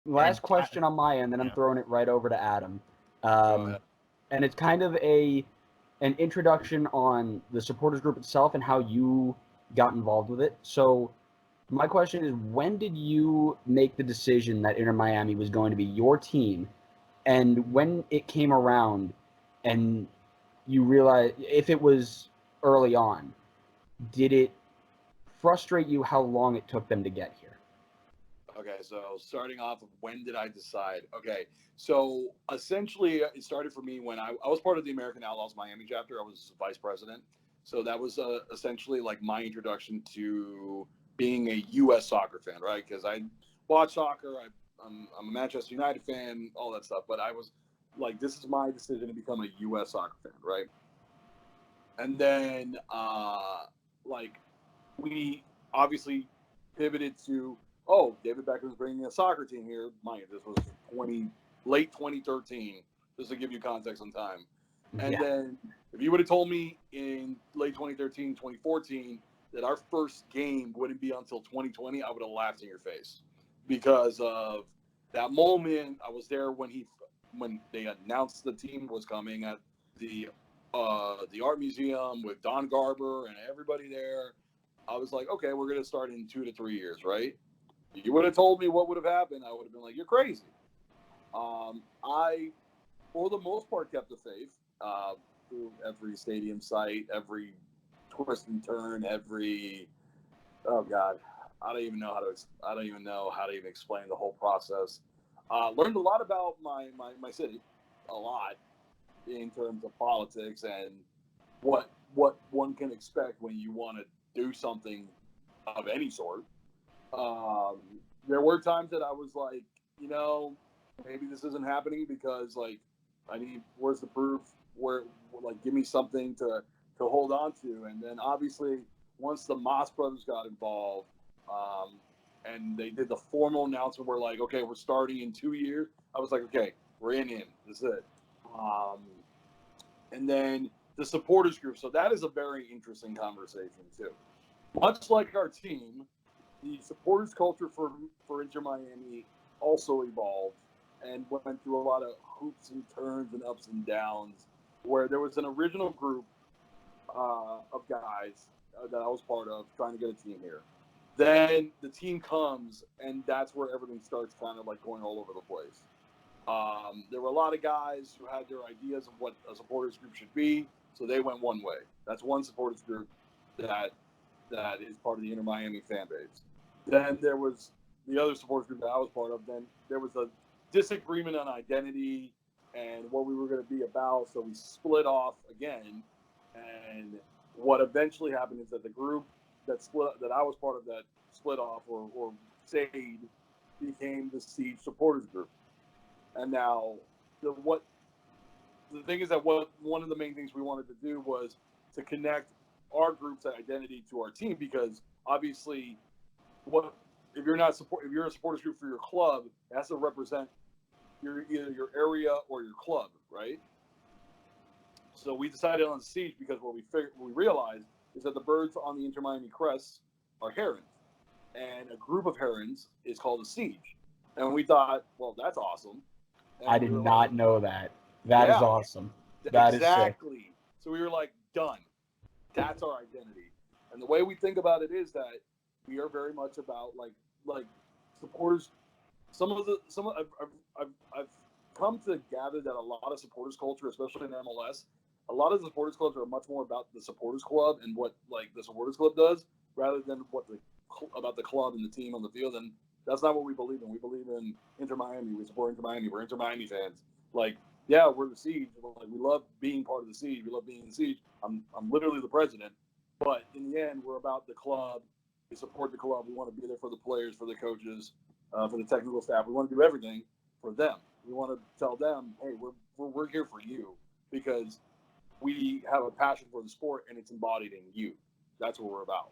last question on my end, then I'm throwing it right over to Adam. Go ahead. And it's kind of an introduction on the supporters group itself and how you got involved with it. So my question is, when did you make the decision that Inter Miami was going to be your team? And when it came around and you realized, if it was early on, did it frustrate you how long it took them to get here? Okay, so starting off of when did I decide? Okay, so essentially it started for me when I was part of the American Outlaws Miami chapter. I was vice president. So that was essentially like my introduction to being a U.S. soccer fan, right? Because I watch soccer, I'm a Manchester United fan, all that stuff. But I was like, this is my decision to become a U.S. soccer fan, right? And then, like, we obviously pivoted to, oh, David Beckham's bringing a soccer team here. Mind you, this was late 2013, just to give you context on time. And Yeah. then if you would have told me in late 2013, 2014 that our first game wouldn't be until 2020, I would have laughed in your face because of that moment. I was there when they announced the team was coming at the the art museum with Don Garber and everybody there. I was like, okay, we're gonna start in 2 to 3 years, right? You would have told me what would have happened, I would have been like, you're crazy. I, for the most part, kept the faith through every stadium site, every twist and turn, every oh god, I don't even know how to even explain the whole process. Learned a lot about my city, a lot in terms of politics and what one can expect when you want to do something of any sort. Um, there were times that I was like, you know, maybe this isn't happening because like I need where's the proof? Where like give me something to hold on to. And then obviously once the Moss brothers got involved, um, and they did the formal announcement, we're like, okay, we're starting in 2 years. I was like, okay, we're in. This is it. Um, and then the supporters group. So that is a very interesting conversation too. Much like our team, the supporters culture for Inter Miami also evolved and went through a lot of hoops and turns and ups and downs. Where there was an original group of guys that I was part of trying to get a team here. Then the team comes, and that's where everything starts kind of like going all over the place. There were a lot of guys who had their ideas of what a supporters group should be, so they went one way. That's one supporters group that that is part of the Inter Miami fan base. Then there was the other supporters group that I was part of. Then there was a disagreement on identity and what we were going to be about, so we split off again. And what eventually happened is that the group that I was part of that split off or stayed became the Siege supporters group. And now what the thing is that what one of the main things we wanted to do was to connect our group's identity to our team because obviously what if you're a supporters group for your club, it has to represent either your area or your club, right? So we decided on Siege because what we realized is that the birds on the Inter Miami crests are herons, and a group of herons is called a siege. And we thought, well, that's awesome. I And we did were like, not know that. That is yeah, awesome. That is sick. exactly. So we were like, done. That's our identity. And the way we think about it is that we are very much about like supporters. I've come to gather that a lot of supporters culture, especially in MLS, a lot of the supporters clubs are much more about the supporters club and what like the supporters club does, rather than what the about the club and the team on the field. And that's not what we believe in. We believe in Inter Miami. We support Inter Miami. We're Inter Miami fans. Like, yeah, we're the Siege. Like, we love being part of the Siege. We love being in the Siege. I'm literally the president. But in the end, we're about the club. We support the club. We want to be there for the players, for the coaches, for the technical staff. We want to do everything for them. We want to tell them, hey, we're here for you because we have a passion for the sport and it's embodied in you. That's what we're about.